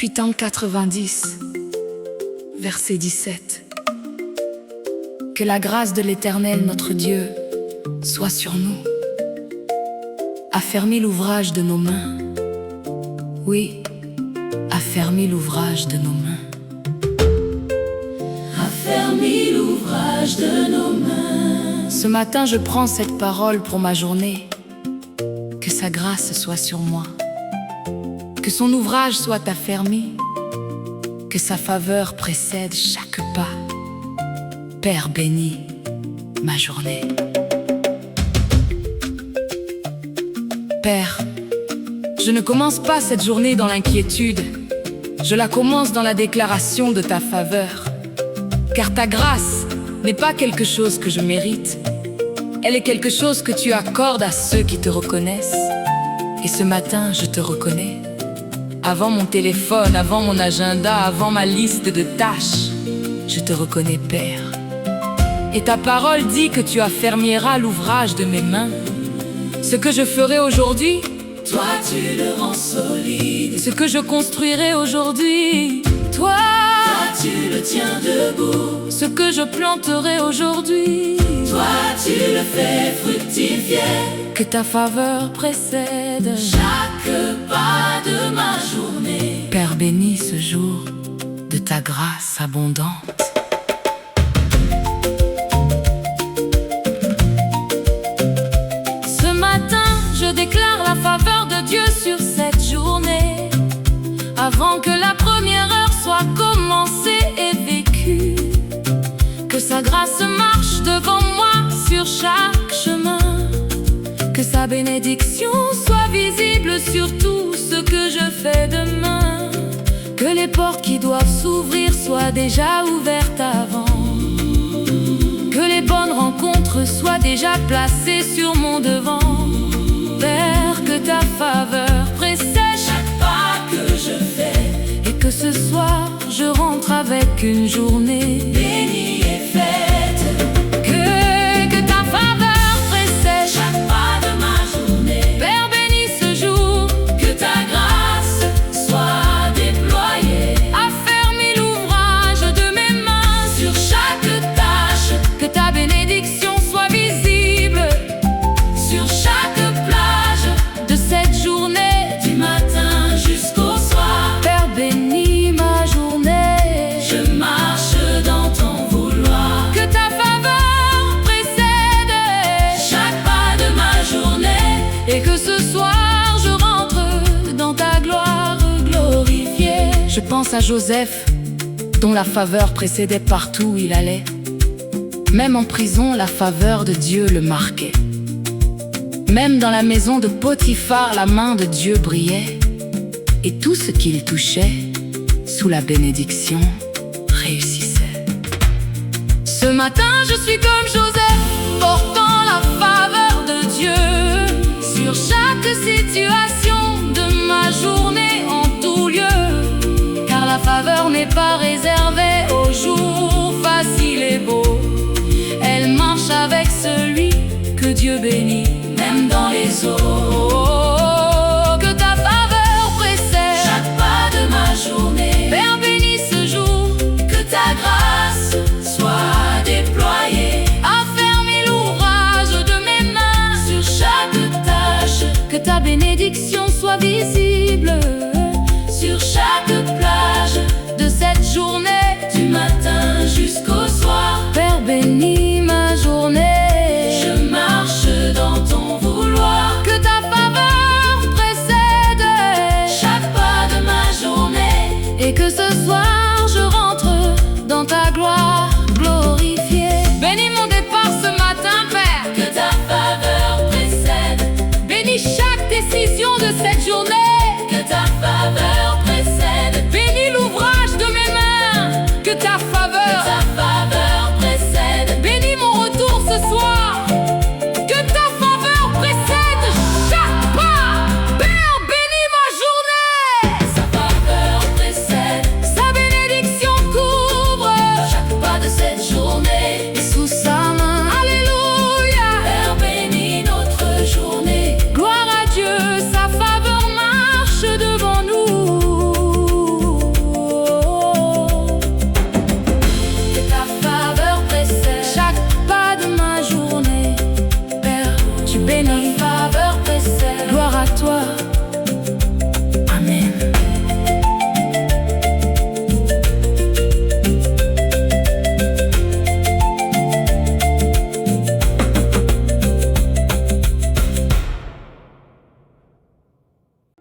Psalm 90, verset 17. Que la grâce de l'Éternel notre Dieu soit sur nous. Affermis l'ouvrage de nos mains. Oui, affermis l'ouvrage de nos mains. Affermis l'ouvrage de nos mains. Ce matin, je prends cette parole pour ma journée. Que sa grâce soit sur moi. Que son ouvrage soit affermi. Que sa faveur précède chaque pas. Père, bénis ma journée. Père, je ne commence pas cette journée dans l'inquiétude. Je la commence dans la déclaration de ta faveur. Car ta grâce n'est pas quelque chose que je mérite. Elle est quelque chose que tu accordes à ceux qui te reconnaissent. Et ce matin, je te reconnais. Avant mon téléphone, avant mon agenda, avant ma liste de tâches, je te reconnais, Père. Et ta parole dit que tu affermiras l'ouvrage de mes mains. Ce que je ferai aujourd'hui, toi tu le rends solide. Ce que je construirai aujourd'hui, toi tu le tiens debout. Ce que je planterai aujourd'hui, toi tu le fais fructifier. Que ta faveur précède chaque pas de ma journée. Père, bénis ce jour de ta grâce abondante. Ce matin, je déclare la faveur de Dieu sur cette journée. Avant que la première heure soit commencée et vécue, que sa grâce marche devant moi sur chaque chemin. Que sa bénédiction soit visible sur tout ce que je fais demain. Que les portes qui doivent s'ouvrir soient déjà ouvertes avant. Que les bonnes rencontres soient déjà placées sur mon devant. Père, que ta faveur précède chaque pas que je fais. Et que ce soir, je rentre avec une journée bénie et faite. Que ta faveur précède chaque pas de ma journée. Père, bénis ce jour. Que ta grâce soit déployée. Affermis l'ouvrage de mes mains sur chaque tâche. Que ta bénédiction soit visible sur chaque plage de cette journée, du matin jusqu'au soir. Père, bénis ma journée. Je marche dans ton vouloir. Que ta faveur précède chaque pas de ma journée. Et que ce soir je rentre dans ta gloire glorifiée. Je pense à Joseph, dont la faveur précédait partout où il allait. Même en prison, la faveur de Dieu le marquait. Même dans la maison de Potiphar, la main de Dieu brillait. Et tout ce qu'il touchait, sous la bénédiction, réussissait. Ce matin, je suis comme Joseph, portant la faveur de Dieu sur chaque situation de ma journée en tout lieu. Car la faveur n'est pas réservée aux jours faciles et beaux. Elle marche avec celui que Dieu bénit, même dans les eaux. Que ta faveur précède chaque pas de ma journée. Père, bénis ce jour. Que ta grâce soit déployée. Affermis l'ouvrage de mes mains sur chaque tâche. Que ta bénédiction soit visible sur chaque plage de cette journée, du matin jusqu'au soir. Père, bénis ma journée. Je marche dans ton vouloir. Que ta faveur précède chaque pas de ma journée. Et que ce soir je rentre dans ta gloire glorifiée. Bénis mon départ ce matin, Père. Que ta faveur précède. Bénis chaque décision de cette journée. Que ta faveur précède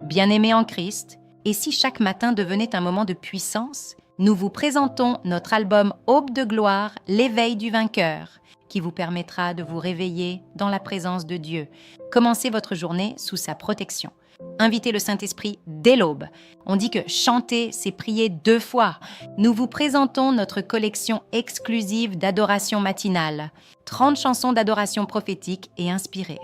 bien-aimés en Christ, et si chaque matin devenait un moment de puissance, nous vous présentons notre album Aube de gloire, l'éveil du vainqueur, qui vous permettra de vous réveiller dans la présence de Dieu. Commencez votre journée sous sa protection. Invitez le Saint-Esprit dès l'aube. On dit que chanter, c'est prier 2 fois. Nous vous présentons notre collection exclusive d'adoration matinale, 30 chansons d'adoration prophétique et inspirées,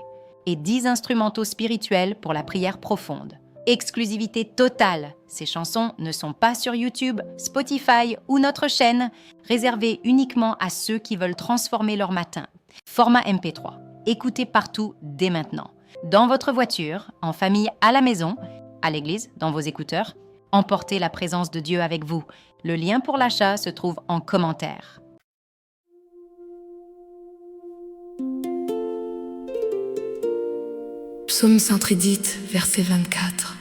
et 10 instrumentaux spirituels pour la prière profonde. Exclusivité totale. Ces chansons ne sont pas sur YouTube, Spotify ou notre chaîne, réservées uniquement à ceux qui veulent transformer leur matin. Format MP3. Écoutez partout dès maintenant. Dans votre voiture, en famille, à la maison, à l'église, dans vos écouteurs. Emportez la présence de Dieu avec vous. Le lien pour l'achat se trouve en commentaire. Psaume 113, verset 24.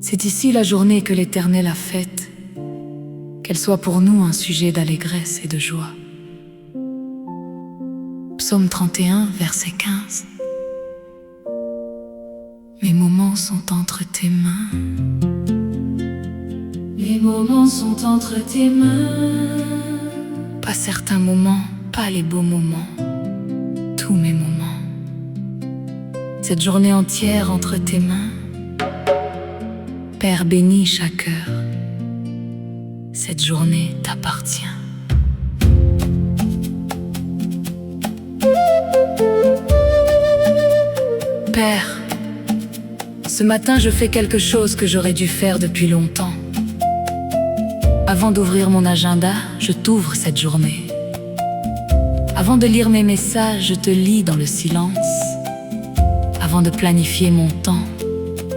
C'est ici la journée que l'Éternel a faite, qu'elle soit pour nous un sujet d'allégresse et de joie. Psaume 31, verset 15. Mes moments sont entre tes mains. Mes moments sont entre tes mains. Pas certains moments, pas les beaux moments, tous mes moments. Cette journée entière entre tes mains. Père, bénis chaque heure. Cette journée t'appartient. Père, ce matin je fais quelque chose que j'aurais dû faire depuis longtemps. Avant d'ouvrir mon agenda, je t'ouvre cette journée. Avant de lire mes messages, je te lis dans le silence. Avant de planifier mon temps,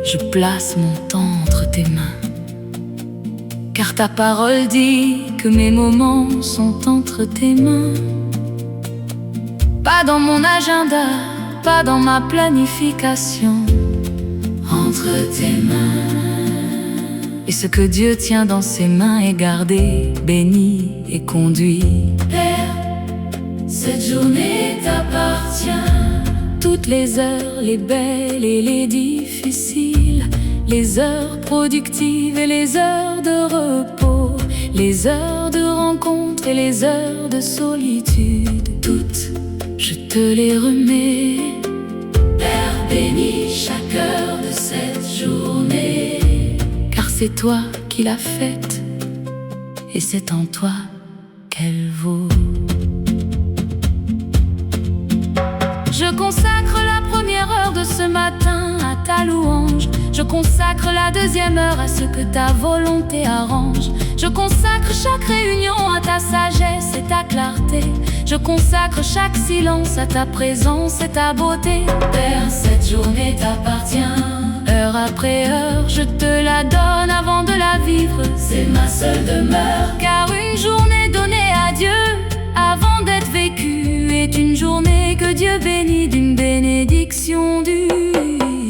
je place mon temps entre tes mains. Car ta parole dit que mes moments sont entre tes mains. Pas dans mon agenda, pas dans ma planification. Entre tes mains. Et ce que Dieu tient dans ses mains est gardé, béni et conduit. Père, cette journée t'appartient. Toutes les heures, les belles et les difficiles, les heures productives et les heures de repos, les heures de rencontre et les heures de solitude, toutes, je te les remets. Père, bénis chaque heure de cette journée. Car c'est toi qui l'as faite, et c'est en toi qu'elle vaut. Je consacre la première heure de ce matin à ta louange. Je consacre la deuxième heure à ce que ta volonté arrange. Je consacre chaque réunion à ta sagesse et ta clarté. Je consacre chaque silence à ta présence et ta beauté. Père, cette journée t'appartient. Heure après heure, je te la donne avant de la vivre. C'est ma seule demeure. Car une journée donnée à Dieu avant d'être vécue est une journée que Dieu bénit d'une bénédiction due.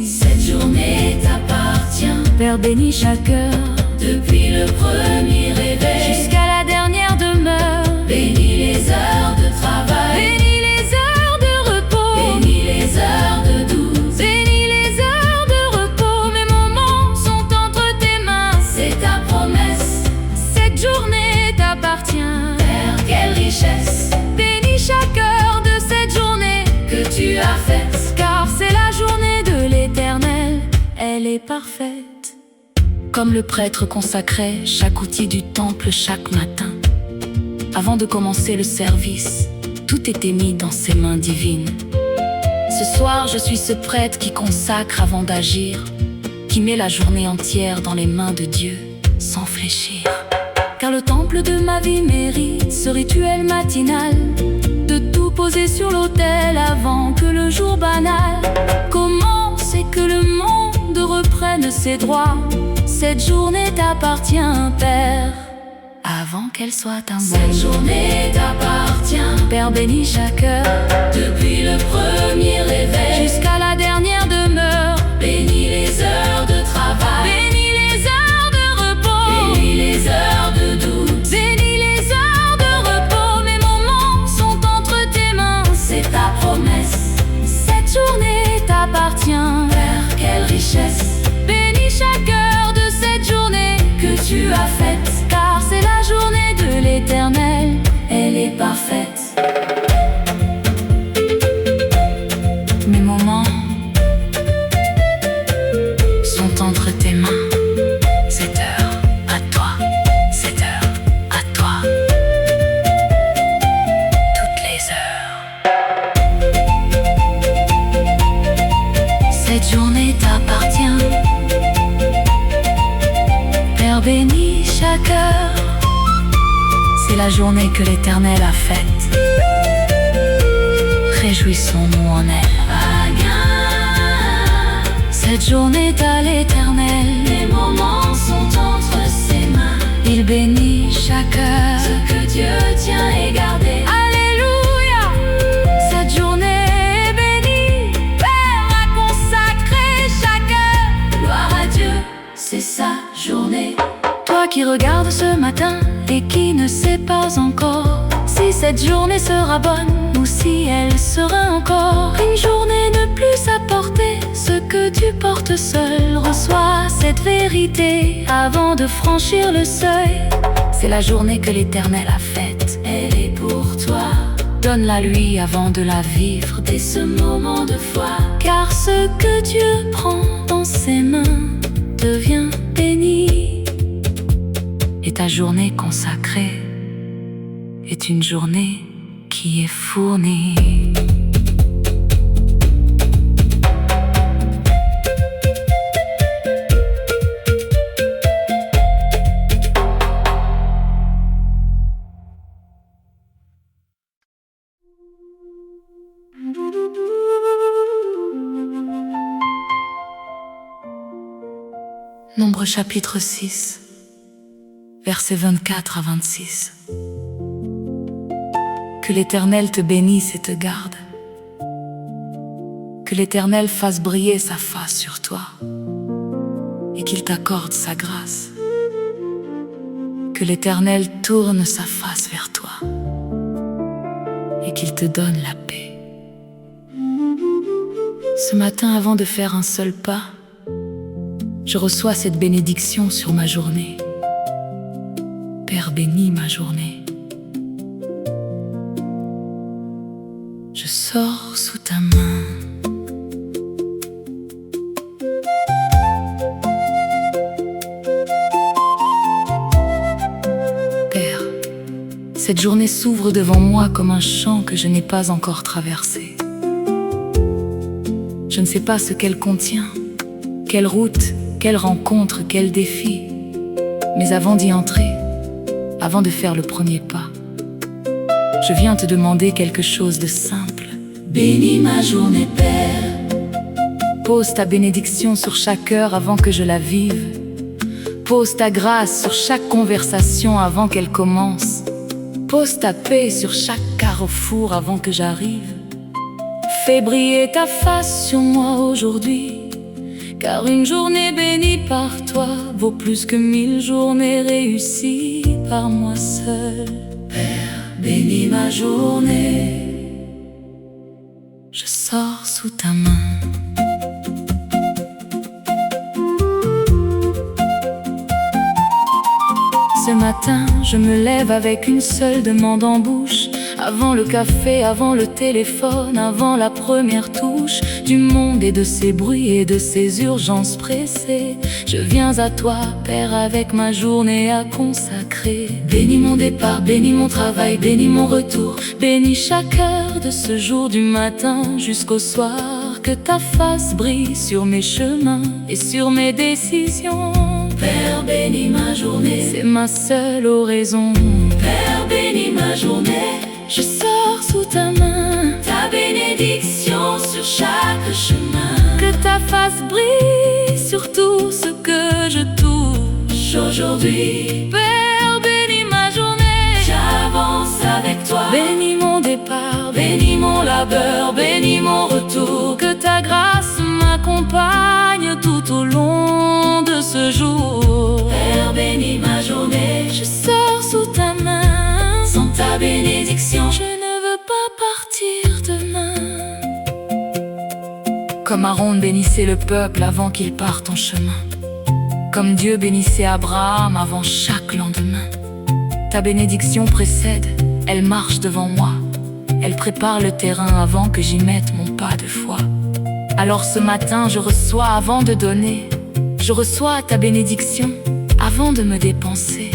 Cette journée t'appartient. Père, bénis chaque heure, depuis le premier réveil jusqu'à la dernière demeure. Bénis les heures de travail. Bénis les heures de repos. Bénis les heures de doute. Bénis les heures de repos. Mes moments sont entre tes mains. C'est ta promesse. Cette journée t'appartient. Père, quelle richesse. Bénis chaque heure de cette journée que tu as faite. Car c'est la journée de l'Éternel, elle est parfaite. Comme le prêtre consacrait chaque outil du temple chaque matin, avant de commencer le service, tout était mis dans ses mains divines. Ce soir, je suis ce prêtre qui consacre avant d'agir, qui met la journée entière dans les mains de Dieu, sans fléchir. Car le temple de ma vie mérite ce rituel matinal, de tout poser sur l'autel avant que le jour banal commence et que le monde reprenne ses droits. Cette journée t'appartient, Père, avant qu'elle soit un mot. Cette journée t'appartient. Père, bénis chaque heure, depuis le premier réveil jusqu'à la dernière demeure. Bénis les heures de travail. Bénis les heures de repos. Bénis les heures de doute. Bénis les heures de repos. Mes moments sont entre tes mains. C'est ta promesse. Cette journée t'appartient. Père, quelle richesse. Cette journée t'appartient. Père bénis chaque heure. C'est la journée que l'Éternel a faite. Réjouissons-nous en elle. Cette journée à l'Éternel. Les moments sont entre ses mains. Il bénit chaque heure. Ce que Dieu tient et gardé. Alléluia. Cette journée est bénie. Père a consacré chaque heure. Gloire à Dieu, c'est sa journée. Toi qui regardes ce matin et qui ne sais pas encore si cette journée sera bonne ou si elle sera encore une journée de plus à porter. Ce que tu portes seul, reçois cette vérité avant de franchir le seuil. C'est la journée que l'Éternel a faite. Elle est pour toi. Donne-la lui avant de la vivre Dès ce moment de foi, car ce que Dieu prend dans ses mains devient béni. Et ta journée consacrée est une journée qui est fournie. Nombre chapitre 6, versets 24 à 26. Que l'Éternel te bénisse et te garde. Que l'Éternel fasse briller sa face sur toi et qu'il t'accorde sa grâce. Que l'Éternel tourne sa face vers toi et qu'il te donne la paix. Ce matin, avant de faire un seul pas, je reçois cette bénédiction sur ma journée. Père, bénis ma journée. Je sors sous ta main. Père, cette journée s'ouvre devant moi comme un champ que je n'ai pas encore traversé. Je ne sais pas ce qu'elle contient, quelle route, quelle rencontre, quel défi. Mais avant d'y entrer, avant de faire le premier pas, je viens te demander quelque chose de simple. bénis ma journée, Père. Pose ta bénédiction sur chaque heure avant que je la vive. Pose ta grâce sur chaque conversation avant qu'elle commence. Pose ta paix sur chaque carrefour avant que j'arrive. Fais briller ta face sur moi aujourd'hui, car une journée bénie par toi vaut plus que 1000 journées réussies par moi seul. Père, bénis ma journée. Je sors sous ta main. Ce matin, je me lève avec une seule demande en bouche. Avant le café, avant le téléphone, avant la première touche du monde et de ses bruits et de ses urgences pressées, je viens à toi, Père, avec ma journée à consacrer. Bénis mon départ, bénis mon travail, bénis mon retour. Bénis chaque heure de ce jour du matin jusqu'au soir. Que ta face brille sur mes chemins et sur mes décisions. Père, bénis ma journée. C'est ma seule oraison. Père, bénis ma journée. Je sors sous ta main. Ta bénédiction sur chaque chemin. Que ta face brille sur tout ce que je touche Aujourd'hui, Père, bénis ma journée. j'avance avec toi. Bénis mon départ, Bénis mon labeur, bénis mon retour. que ta grâce m'accompagne tout au long de ce jour. Père, bénis ma journée. Je sors sous ta main. Sans ta bénédiction, Je ne veux pas partir demain. Comme Aaron bénissait le peuple avant qu'il parte en chemin, comme Dieu bénissait Abraham avant chaque lendemain. Ta bénédiction précède, elle marche devant moi. Elle prépare le terrain avant que j'y mette mon pas de foi. Alors ce matin, je reçois avant de donner. Je reçois ta bénédiction avant de me dépenser.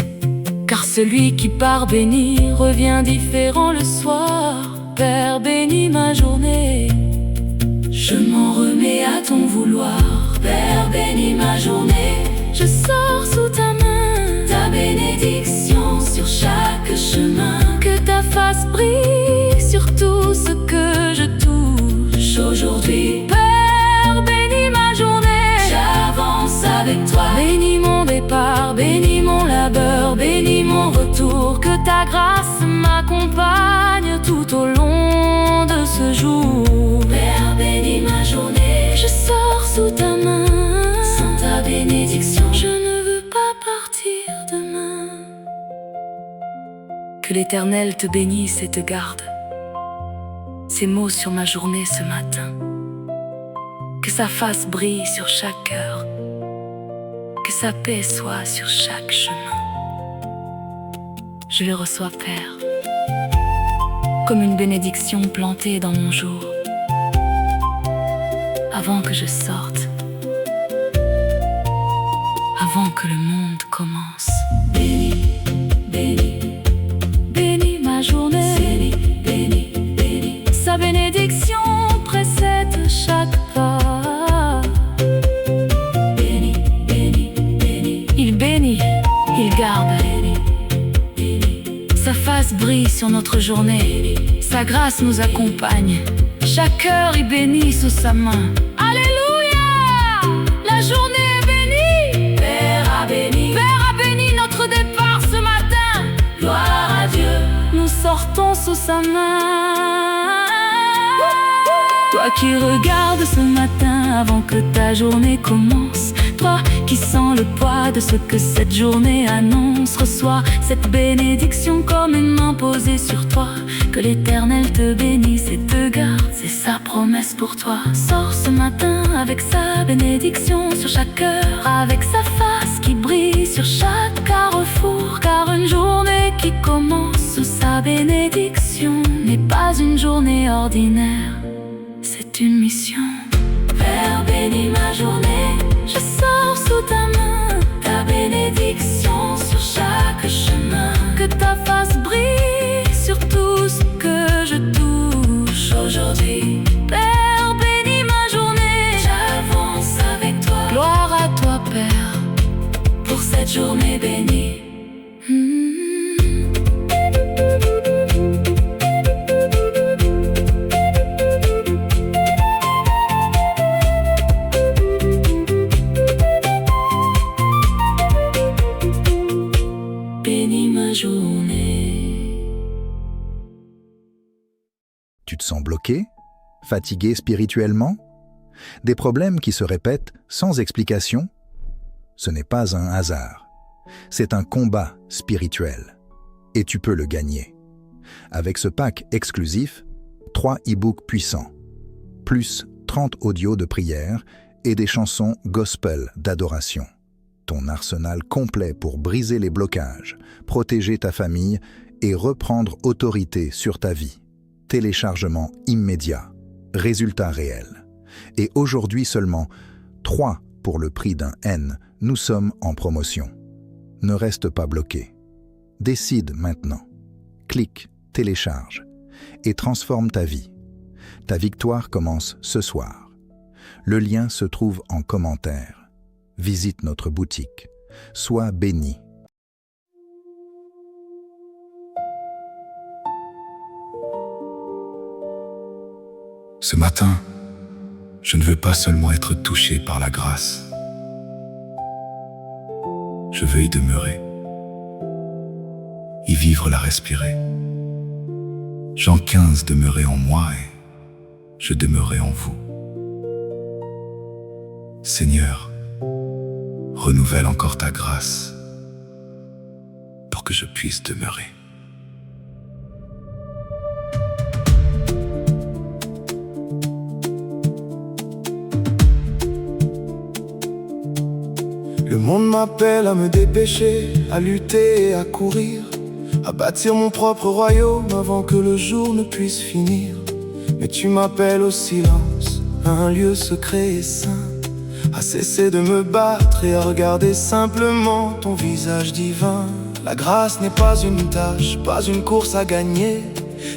Car celui qui part béni revient différent le soir. Père, bénis ma journée. Je m'en remets à ton vouloir. Père, bénis ma journée. Je sors sous ta main, Ta bénédiction sur chaque chemin. que ta face brille sur tout ce que je touche. Aujourd'hui, Père, bénis ma journée. j'avance avec toi. Bénis mon départ, bénis mon labeur, bénis mon retour. Que ta grâce m'accompagne tout au long de ce jour. Père, bénis ma journée. Je sors sous ta main, Sans ta bénédiction, je ne veux pas partir demain. Que l'Éternel te bénisse et te garde. Ces mots sur ma journée ce matin. Que sa face brille sur chaque cœur. Que sa paix soit sur chaque chemin. Je le reçois, Père, comme une bénédiction plantée dans mon jour. Avant que je sorte, avant que le monde commence. bénis, bénis, Bénis ma journée, bénis, bénis, bénis. sa bénédiction précède chaque pas. Bénis, bénis, bénis, Il bénit, il garde. bénis, bénis. Sa face brille sur notre journée. Sa grâce nous accompagne. Chaque cœur est béni sous sa main. Alléluia! La journée est bénie. Père a béni, Père a béni notre départ ce matin. gloire à Dieu. Nous sortons sous sa main. Toi qui regardes ce matin avant que ta journée commence. Toi qui sens le poids de ce que cette journée annonce. Reçois cette bénédiction comme une main posée sur toi. Que l'Éternel te bénisse et te garde, c'est sa promesse pour toi. Sors ce matin avec sa bénédiction sur chaque cœur. Avec sa face qui brille sur chaque carrefour. Car une journée qui commence sous sa bénédiction n'est pas une journée ordinaire, c'est une mission. Père, bénis ma journée. Je sors sous ta main, Ta bénédiction sur chaque chemin. que ta face brille sur tout ce que je touche. Aujourd'hui, Père, bénis ma journée. j'avance avec toi. Gloire à toi, Père. Pour cette journée bénie. Bénis ma journée. Tu te sens bloqué? Fatigué spirituellement? Des problèmes qui se répètent sans explication? Ce n'est pas un hasard. C'est un combat spirituel. Et tu peux le gagner. Avec ce pack exclusif, 3 e-books puissants, plus 30 audios de prière et des chansons gospel d'adoration. Ton arsenal complet pour briser les blocages, protéger ta famille et reprendre autorité sur ta vie. Téléchargement immédiat, résultat réel. Et aujourd'hui seulement, 3 pour le prix d'un N, nous sommes en promotion. Ne reste pas bloqué. Décide maintenant. Clique, télécharge et transforme ta vie. Ta victoire commence ce soir. Le lien se trouve en commentaire. Visite notre boutique. Sois béni. Ce matin, je ne veux pas seulement être touché par la grâce. Je veux y demeurer, y vivre, la respirer. Jean 15, demeurez en moi et je demeurerai en vous. Seigneur, renouvelle encore ta grâce pour que je puisse demeurer. Le monde m'appelle à me dépêcher, à lutter et à courir, à bâtir mon propre royaume avant que le jour ne puisse finir. Mais tu m'appelles au silence, à un lieu secret et saint, à cesser de me battre et à regarder simplement ton visage divin. La grâce n'est pas une tâche, pas une course à gagner,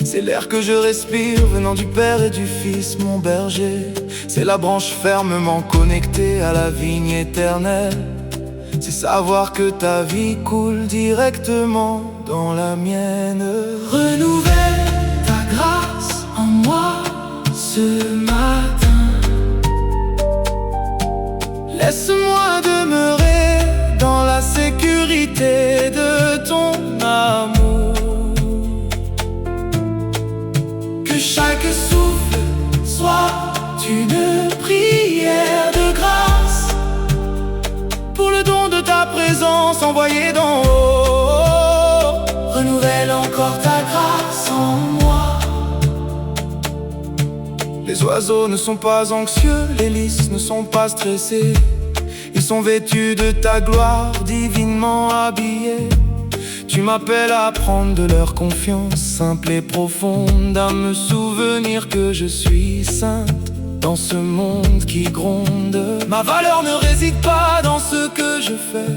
C'est l'air que je respire venant du Père et du Fils, mon berger. C'est la branche fermement connectée à la vigne éternelle. C'est savoir que ta vie coule directement dans la mienne. Renouvelle ta grâce en moi ce matin. Laisse-moi demeurer dans la sécurité de ton amour. Que chaque souffle soit une prière de grâce pour le don de ta présence envoyée d'en haut. Renouvelle encore ta grâce en moi. Les oiseaux ne sont pas anxieux, les lys ne sont pas stressés. Ils sont vêtus de ta gloire, divinement habillés. Tu m'appelles à prendre de leur confiance simple et profonde, à me souvenir que je suis sainte dans ce monde qui gronde. Ma valeur ne réside pas dans ce que je fais.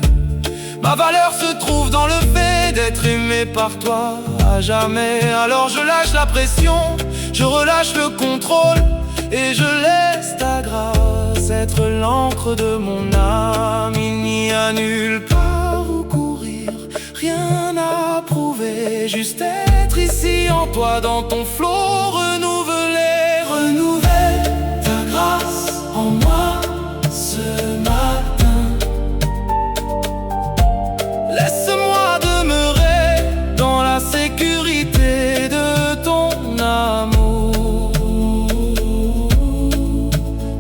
Ma valeur se trouve dans le fait d'être aimé par toi à jamais. Alors je lâche la pression, je relâche le contrôle et je laisse ta grâce être l'encre de mon âme. Il n'y a nulle part où courir, rien à prouver, juste être ici en toi, dans ton flot renouvelé. Renouvelle ta grâce en moi ce matin. Laisse-moi demeurer dans la sécurité de ton amour.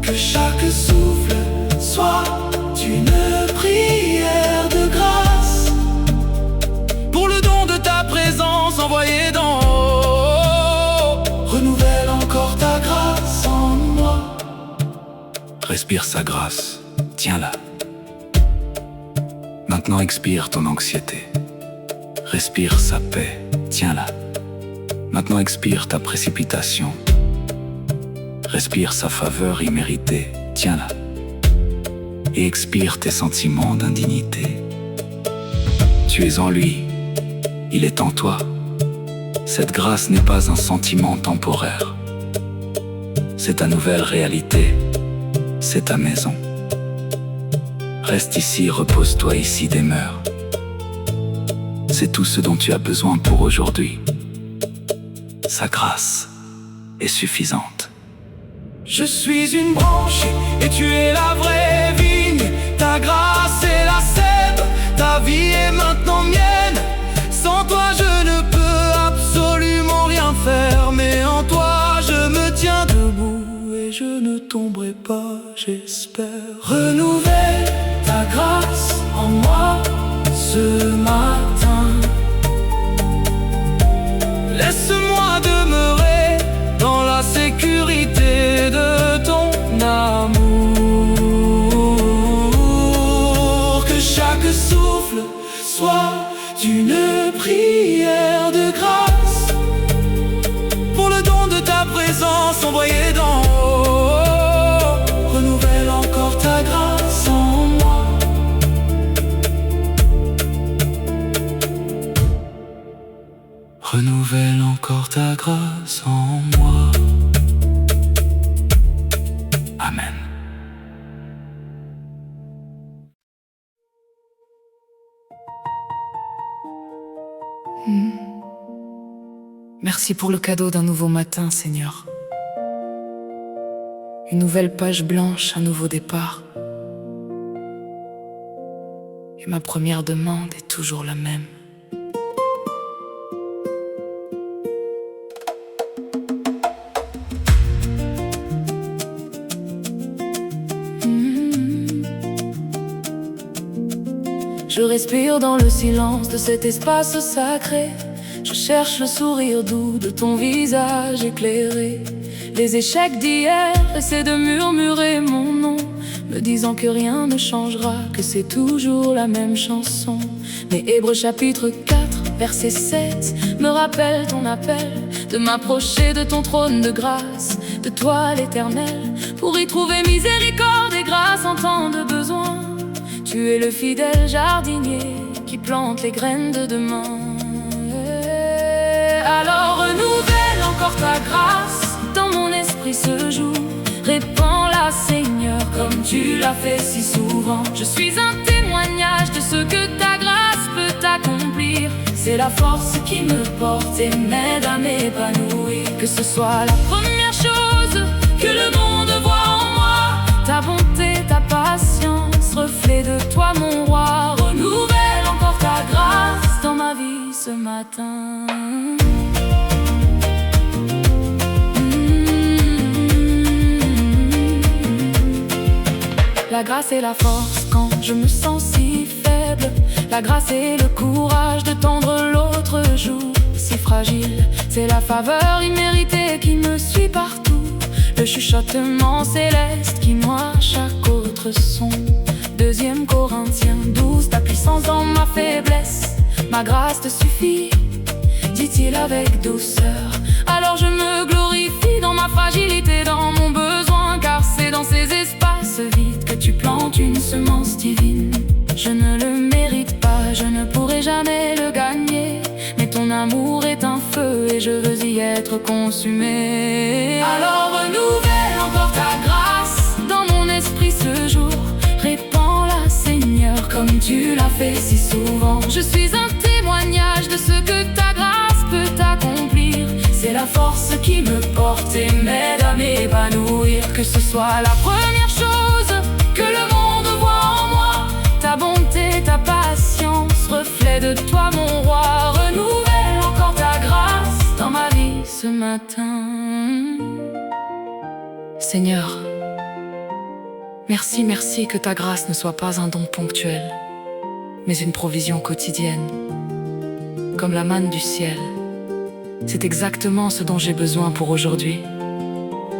Que chaque souffle soit une prière de grâce pour le don de ta présence envoyée d'en haut. Renouvelle encore ta grâce en moi. Respire sa grâce, tiens-la. Maintenant expire ton anxiété. Respire sa paix, tiens-la. Maintenant expire ta précipitation. Respire sa faveur imméritée, tiens-la. Et expire tes sentiments d'indignité. Tu es en lui, il est en toi. Cette grâce n'est pas un sentiment temporaire. C'est ta nouvelle réalité, c'est ta maison. Reste ici, repose-toi ici, demeure. C'est tout ce dont tu as besoin pour aujourd'hui. Sa grâce est suffisante. Je suis une branche et tu es la vraie vigne. Ta grâce est la sève, ta vie est maintenant mienne. Sans toi je ne peux absolument rien faire, mais en toi je me tiens debout et je ne tomberai pas, j'espère. Renouvelle ta grâce en moi ce matin. Laisse-moi demeurer dans la sécurité de ton amour. Que chaque souffle soit une prière de grâce pour le don de ta présence envoyée d'en haut. Renouvelle encore ta grâce en moi. Renouvelle encore ta grâce en moi. Amen. Merci pour le cadeau d'un nouveau matin, Seigneur. Une nouvelle page blanche, un nouveau départ. Et ma première demande est toujours la même. Je respire dans le silence de cet espace sacré. Je cherche le sourire doux de ton visage éclairé. Les échecs d'hier essaient de murmurer mon nom, me disant que rien ne changera, que c'est toujours la même chanson. Mais Hébreux chapitre 4, verset 7 me rappelle ton appel de m'approcher de ton trône de grâce, de toi l'Éternel, pour y trouver miséricorde et grâce en temps de besoin. Tu es le fidèle jardinier qui plante les graines de demain. Alors renouvelle encore ta grâce dans mon esprit ce jour. Répands-la, Seigneur, comme tu l'as fait si souvent. Je suis un témoignage de ce que ta grâce peut accomplir. C'est la force qui me porte et m'aide à m'épanouir. Que ce soit la première chose que le monde voit en moi. Ta bonté, ta patience, reflet de toi mon roi. Renouvelle encore ta grâce dans ma vie ce matin. La grâce et la force quand je me sens si faible. La grâce et le courage de tendre l'autre jour si fragile. C'est la faveur imméritée qui me suit partout. Le chuchotement céleste qui noie chaque autre son. 2 Corinthiens 12, ta puissance dans ma faiblesse. Ma grâce te suffit, dit-il avec douceur. Alors je me glorifie dans ma fragilité, dans mon besoin. Car c'est dans ces espaces vides que tu plantes une semence divine. Je ne le mérite pas, je ne pourrai jamais le gagner. Mais ton amour est un feu et je veux y être consumé. Alors renouvelle encore ta grâce dans mon esprit ce jour. Répands-la, Seigneur, comme tu l'as fait si souvent. Je suis un témoignage de ce que ta grâce peut accomplir. C'est la force qui me porte et m'aide à m'épanouir. Que ce soit la première chose que le monde voit en moi. Ta bonté, ta patience, reflet de toi mon roi. Renouvelle encore ta grâce dans ma vie ce matin. Seigneur, merci, merci que ta grâce ne soit pas un don ponctuel, mais une provision quotidienne, comme la manne du ciel. C'est exactement ce dont j'ai besoin pour aujourd'hui.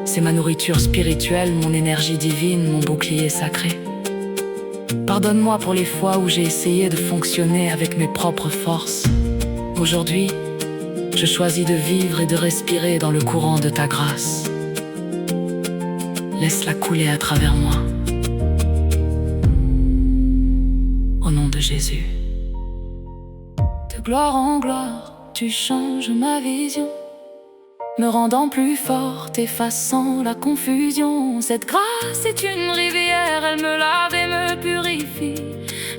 C'est ma nourriture spirituelle, mon énergie divine, mon bouclier sacré. Pardonne-moi pour les fois où j'ai essayé de fonctionner avec mes propres forces. Aujourd'hui, je choisis de vivre et de respirer dans le courant de ta grâce. Laisse-la couler à travers moi. Au nom de Jésus. De gloire en gloire, tu changes ma vision, me rendant plus forte, effaçant la confusion. Cette grâce est une rivière, elle me lave et me purifie.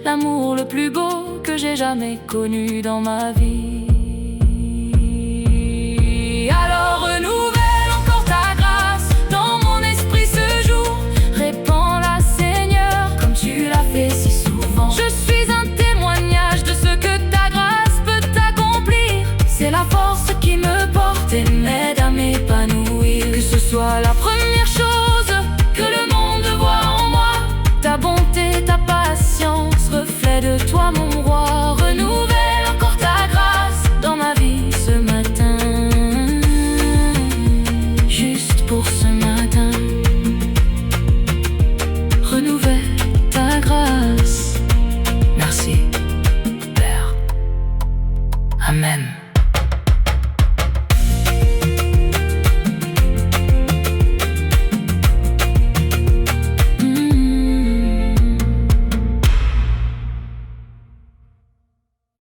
L'amour le plus beau que j'ai jamais connu dans ma vie. Alors renouvelle encore ta grâce dans mon esprit ce jour. Répands-la, Seigneur, comme tu l'as fait si souvent. Je suis un témoignage de ce que ta grâce peut accomplir. C'est la force qui me porte et m'aide à m'épanouir. Que ce soit la première chose que le monde voit en moi. Ta bonté, ta patience, reflet de toi mon